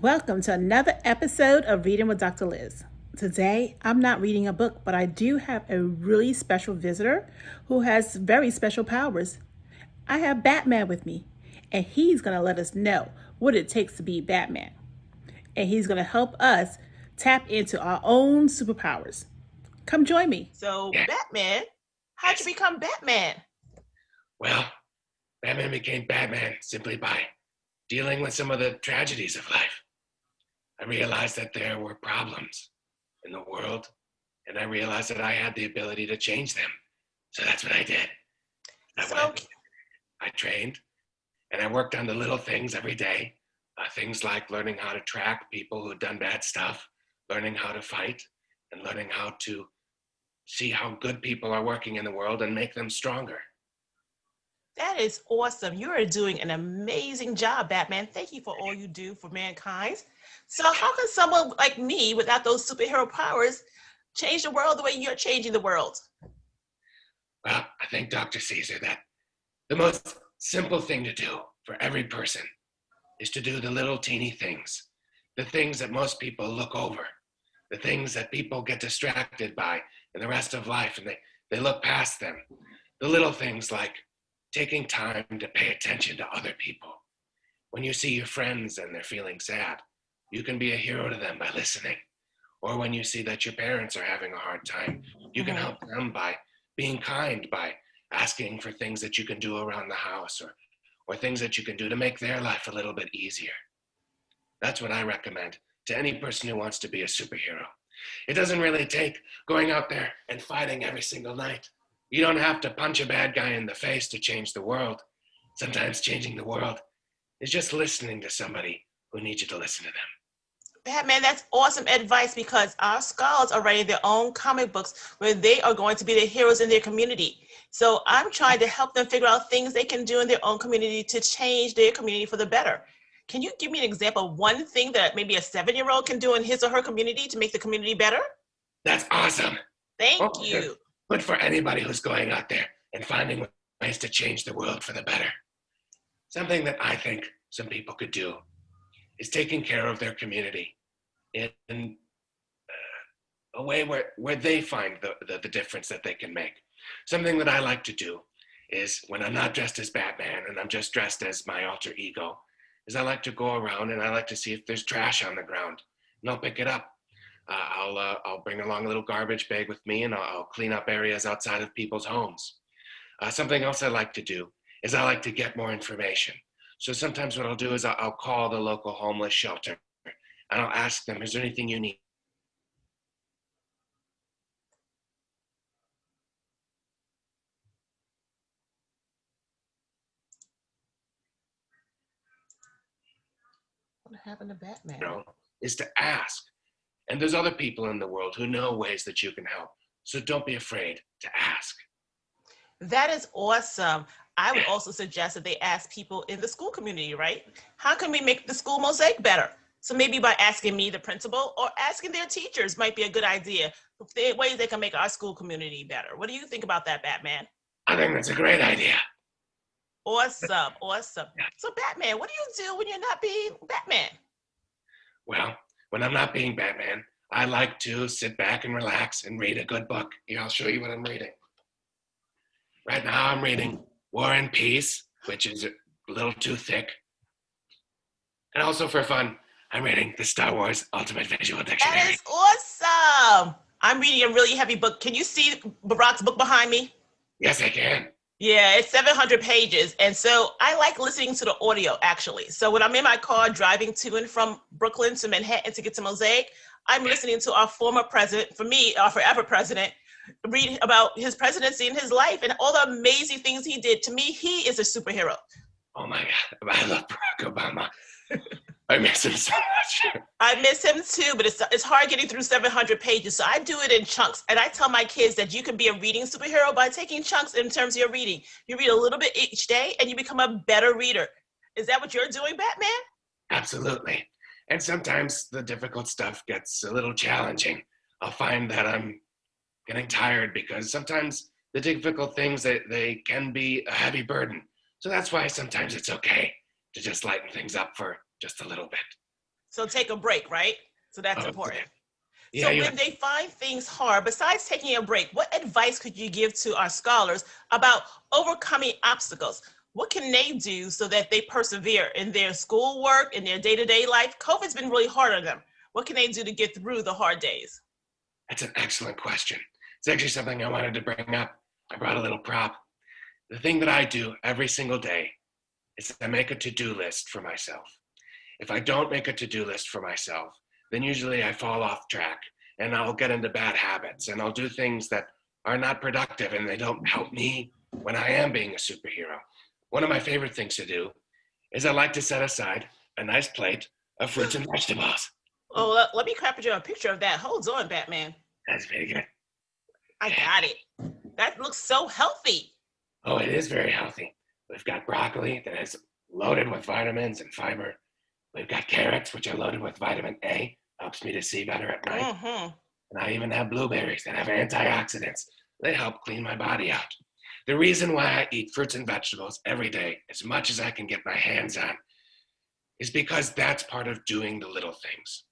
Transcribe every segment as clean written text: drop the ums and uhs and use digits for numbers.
Welcome to another episode of Reading with Dr. Liz. Today, I'm not reading a book, but I do have a really special visitor who has very special powers. I have Batman with me, and he's going to let us know what it takes to be Batman. And he's going to help us tap into our own superpowers. Come join me. So, Yeah. Batman, how'd you become Batman? Well, Batman became Batman simply by dealing with some of the tragedies of life. I realized that there were problems in the world, and I realized that I had the ability to change them. So that's what I did. I trained, and I worked on the little things every day. Things like learning how to track people who'd done bad stuff, learning how to fight, and learning how to see how good people are working in the world and make them stronger. That is awesome. You are doing an amazing job, Batman. Thank you for all you do for mankind. So how can someone like me without those superhero powers change the world the way you're changing the world? Well, I think, Dr. Caesar, that the most simple thing to do for every person is to do the little teeny things, the things that most people look over, the things that people get distracted by in the rest of life, and they look past them. The little things like taking time to pay attention to other people. When you see your friends and they're feeling sad, you can be a hero to them by listening. Or when you see that your parents are having a hard time, you can help them by being kind, by asking for things that you can do around the house or things that you can do to make their life a little bit easier. That's what I recommend to any person who wants to be a superhero. It doesn't really take going out there and fighting every single night. You don't have to punch a bad guy in the face to change the world. Sometimes changing the world is just listening to somebody who needs you to listen to them. Batman, that's awesome advice because our scholars are writing their own comic books where they are going to be the heroes in their community. So I'm trying to help them figure out things they can do in their own community to change their community for the better. Can you give me an example of one thing that maybe a 7-year-old can do in his or her community to make the community better? That's awesome. Thank you. Good for anybody who's going out there and finding ways to change the world for the better. Something that I think some people could do is taking care of their community in a way where they find the difference that they can make. Something that I like to do is when I'm not dressed as Batman and I'm just dressed as my alter ego, is I like to go around and I like to see if there's trash on the ground and I'll pick it up. I'll bring along a little garbage bag with me and I'll clean up areas outside of people's homes. Something else I like to do is I like to get more information. So sometimes what I'll do is I'll call the local homeless shelter and I'll ask them, is there anything you need? What happened to Batman? Is to ask. And there's other people in the world who know ways that you can help. So don't be afraid to ask. That is awesome. I would also suggest that they ask people in the school community, right? How can we make the school mosaic better? So maybe by asking me, the principal, or asking their teachers might be a good idea. Ways they can make our school community better. What do you think about that, Batman? I think that's a great idea. Awesome, awesome. So Batman, what do you do when you're not being Batman? Well, when I'm not being Batman, I like to sit back and relax and read a good book. Here, I'll show you what I'm reading. Right now I'm reading War and Peace, which is a little too thick. And also for fun, I'm reading the Star Wars Ultimate Visual Dictionary. That is awesome. I'm reading a really heavy book. Can you see Barack's book behind me? Yes, I can. Yeah, it's 700 pages. And so I like listening to the audio, actually. So when I'm in my car driving to and from Brooklyn to Manhattan to get to Mosaic, I'm listening to our former president, for me, our forever president, read about his presidency and his life and all the amazing things he did. To me, he is a superhero. Oh my God, I love Barack Obama. I miss him so much. I miss him too, but it's hard getting through 700 pages. So I do it in chunks. And I tell my kids that you can be a reading superhero by taking chunks in terms of your reading. You read a little bit each day and you become a better reader. Is that what you're doing, Batman? Absolutely. And sometimes the difficult stuff gets a little challenging. I'll find that I'm getting tired because sometimes the difficult things, they can be a heavy burden. So that's why sometimes it's okay to just lighten things up for just a little bit. So take a break, right? So that's Oh, important. yeah, So when they find things hard, besides taking a break, what advice could you give to our scholars about overcoming obstacles? What can they do so that they persevere in their schoolwork, in their day-to-day life? COVID's been really hard on them. What can they do to get through the hard days? That's an excellent question. It's actually something I wanted to bring up. I brought a little prop. The thing that I do every single day is I make a to-do list for myself. If I don't make a to-do list for myself, then usually I fall off track and I'll get into bad habits and I'll do things that are not productive and they don't help me when I am being a superhero. One of my favorite things to do is I like to set aside a nice plate of fruits and vegetables. Oh, let me capture a picture of that. Hold on, Batman. That's very good. I got it. That looks so healthy. Oh, it is very healthy. We've got broccoli that is loaded with vitamins and fiber. We've got carrots, which are loaded with vitamin A, helps me to see better at night. Mm-hmm. And I even have blueberries that have antioxidants. They help clean my body out. The reason why I eat fruits and vegetables every day, as much as I can get my hands on, is because that's part of doing the little things.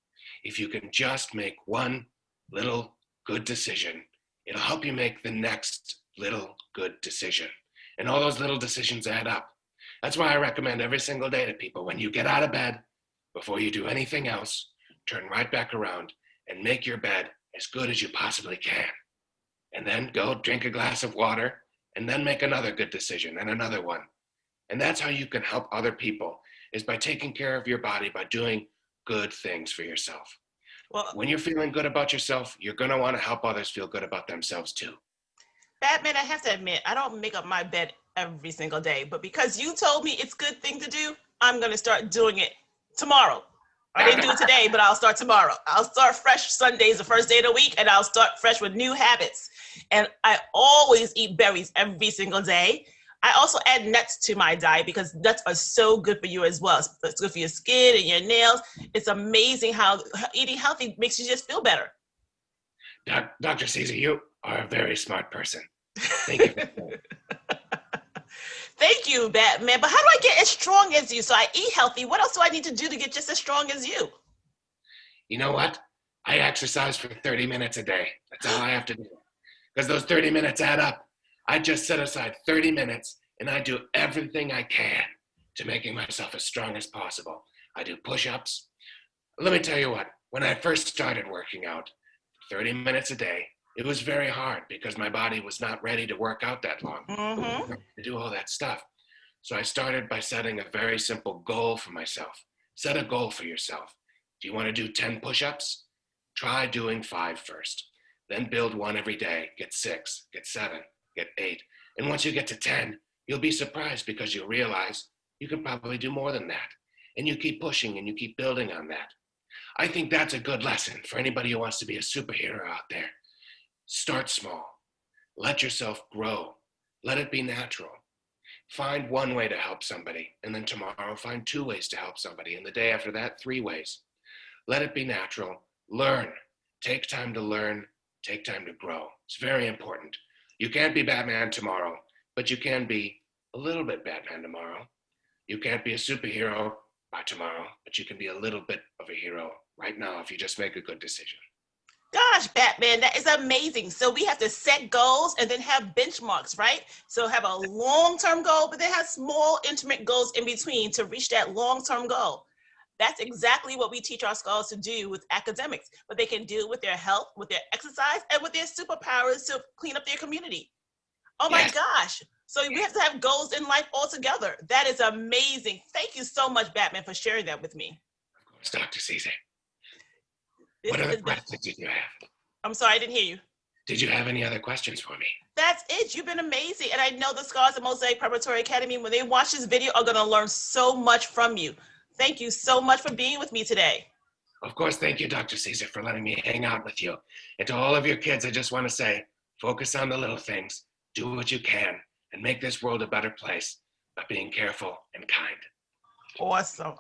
If you can just make one little good decision, it'll help you make the next little good decision. And all those little decisions add up. That's why I recommend every single day to people, when you get out of bed, before you do anything else, turn right back around and make your bed as good as you possibly can. And then go drink a glass of water and then make another good decision and another one. And that's how you can help other people, is by taking care of your body, by doing good things for yourself. Well, When you're feeling good about yourself, you're going to want to help others feel good about themselves too. Batman, I have to admit, I don't make up my bed every single day, but because you told me it's a good thing to do, I'm going to start doing it tomorrow. I didn't do it today, but I'll start tomorrow. I'll start fresh. Sundays, the first day of the week, and I'll start fresh with new habits. And I always eat berries every single day. I also add nuts to my diet because nuts are so good for you as well. It's good for your skin and your nails. It's amazing how eating healthy makes you just feel better. Dr. Caesar, you are a very smart person. Thank you. Thank you, Batman. But how do I get as strong as you? So I eat healthy. What else do I need to do to get just as strong as you? You know what? I exercise for 30 minutes a day. That's all I have to do. Because those 30 minutes add up. I just set aside 30 minutes and I do everything I can to making myself as strong as possible. I do push-ups. Let me tell you what, when I first started working out 30 minutes a day, it was very hard because my body was not ready to work out that long, Mm-hmm. to do all that stuff. So I started by setting a very simple goal for myself. Set a goal for yourself. Do you want to do 10 push-ups? Try doing 5 first. Then build 1 every day. Get 6, get 7, get 8. And once you get to 10, you'll be surprised because you'll realize you can probably do more than that. And you keep pushing and you keep building on that. I think that's a good lesson for anybody who wants to be a superhero out there. Start small. Let yourself grow. Let it be natural. Find one way to help somebody, and then tomorrow find 2 ways to help somebody, and the day after that, 3 ways. Let it be natural. Learn. Take time to learn. Take time to grow. It's very important. You can't be Batman tomorrow, but you can be a little bit Batman tomorrow. You can't be a superhero by tomorrow, but you can be a little bit of a hero right now if you just make a good decision. Gosh, Batman, that is amazing. So we have to set goals and then have benchmarks, right? So have a long-term goal, but then have small, intimate goals in between to reach that long-term goal. That's exactly what we teach our scholars to do with academics, but they can do with their health, with their exercise, and with their superpowers to clean up their community. Oh my Yes. gosh. So we have to have goals in life altogether. That is amazing. Thank you so much, Batman, for sharing that with me. Of course, Dr. Caesar. This What other has been- questions did you have? I'm sorry, I didn't hear you. Did you have any other questions for me? That's it. You've been amazing. And I know the scholars at Mosaic Preparatory Academy, when they watch this video, are going to learn so much from you. Thank you so much for being with me today. Of course, thank you, Dr. Caesar, for letting me hang out with you. And to all of your kids, I just want to say, focus on the little things, do what you can, and make this world a better place by being careful and kind. Awesome.